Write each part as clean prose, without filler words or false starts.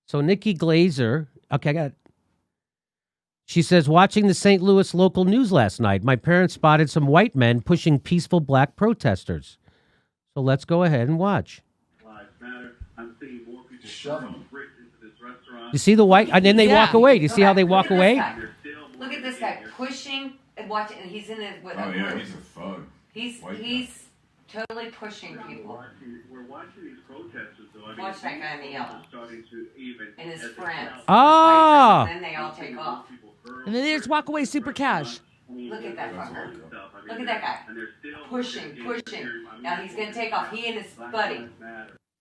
So Nikki Glazer, okay, I got it. She says, watching the St. Louis local news last night, my parents spotted some white men pushing peaceful black protesters. So let's go ahead and watch. I'm seeing more people shove them into this restaurant. You see the white, and then they walk away. Do you see how they walk away? Look at this guy pushing and watching, and he's in it. Oh yeah, he's a thug. He's totally pushing people. We're watching these protesters, though. I mean, Watch that guy in the yellow. Starting to even and his friends. Oh. And then they all take off. And then they just walk away super cash. Look at that fucker. Look at that guy. Pushing. Now he's going to take off. He and his buddy.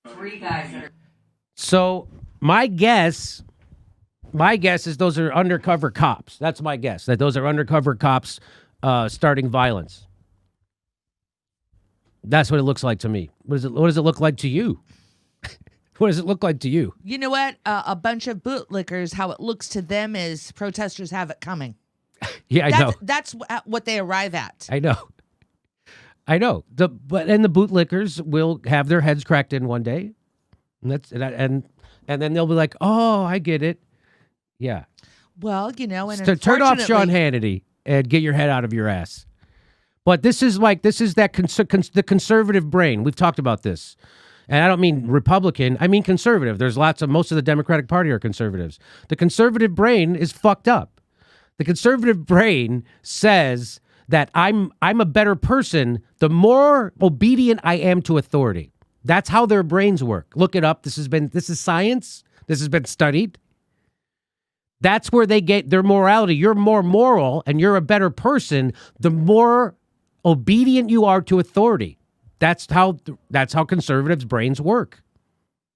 3 guys that are... So my guess is those are undercover cops. That's my guess, that those are undercover cops starting violence. That's what it looks like to me. What does it look like to you? What does it look like to you? You know what? A bunch of bootlickers, how it looks to them is protesters have it coming. Yeah, I know. That's what they arrive at. I know. The bootlickers will have their heads cracked in one day. And then they'll be like, "Oh, I get it." Yeah. Well, you know, and turn off Sean Hannity and get your head out of your ass. But this is that the conservative brain. We've talked about this. And I don't mean Republican, I mean conservative. There's most of the Democratic Party are conservatives. The conservative brain is fucked up. The conservative brain says that I'm a better person the more obedient I am to authority. That's how their brains work. Look it up. This is science. This has been studied. That's where they get their morality. You're more moral and you're a better person the more obedient you are to authority. That's how conservatives' brains work.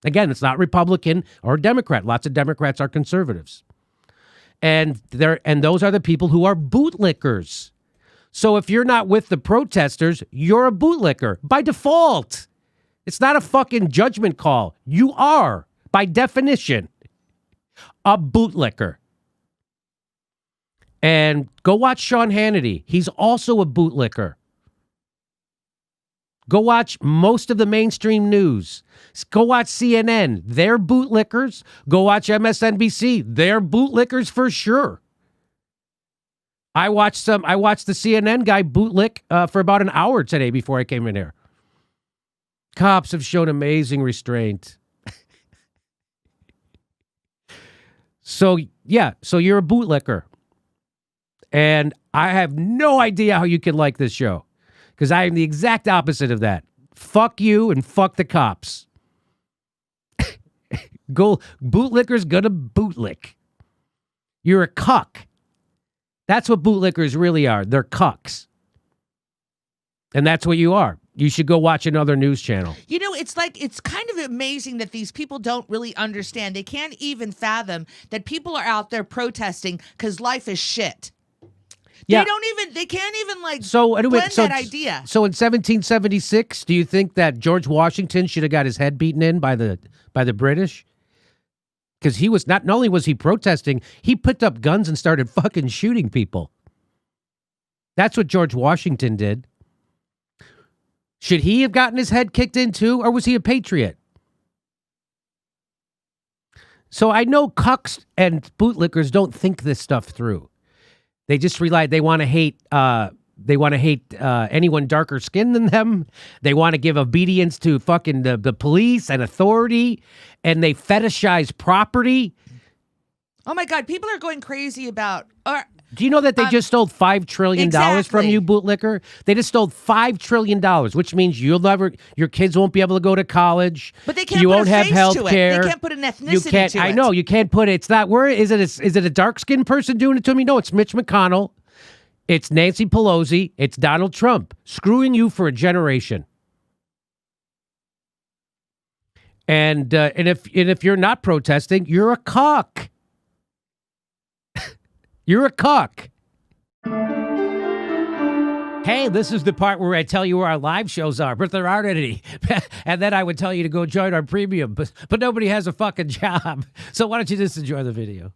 Again, it's not Republican or Democrat. Lots of Democrats are conservatives. And those are the people who are bootlickers. So if you're not with the protesters, you're a bootlicker by default. It's not a fucking judgment call. You are, by definition, a bootlicker. And go watch Sean Hannity. He's also a bootlicker. Go watch most of the mainstream news. Go watch CNN. They're bootlickers. Go watch MSNBC. They're bootlickers for sure. I watched the CNN guy bootlick for about an hour today before I came in here. Cops have shown amazing restraint. So you're a bootlicker. And I have no idea how you can like this show. Because I am the exact opposite of that. Fuck you and fuck the cops. Bootlicker's gonna bootlick. You're a cuck. That's what bootlickers really are. They're cucks. And that's what you are. You should go watch another news channel. You know, it's kind of amazing that these people don't really understand. They can't even fathom that people are out there protesting because life is shit. Yeah. They can't even blend that idea. So in 1776, do you think that George Washington should have got his head beaten in by the British? Because he was not only was he protesting, he picked up guns and started fucking shooting people. That's what George Washington did. Should he have gotten his head kicked in too, or was he a patriot? So I know cucks and bootlickers don't think this stuff through. They just rely. They want to hate. Anyone darker skinned than them. They want to give obedience to fucking the police and authority, and they fetishize property. Oh my God, people are going crazy about. Do you know that they just stole $5 trillion from you, bootlicker? They just stole $5 trillion, which means your kids won't be able to go to college. But they can't. You put won't a have face health to care. It. They can't put an ethnicity to it. I know you can't put it. It's not. Where is it? Is it a dark skinned person doing it to me? No, it's Mitch McConnell. It's Nancy Pelosi. It's Donald Trump screwing you for a generation. And if you're not protesting, you're a cock. You're a cuck. Hey, this is the part where I tell you where our live shows are, but there aren't any. And then I would tell you to go join our premium, but nobody has a fucking job. So why don't you just enjoy the video?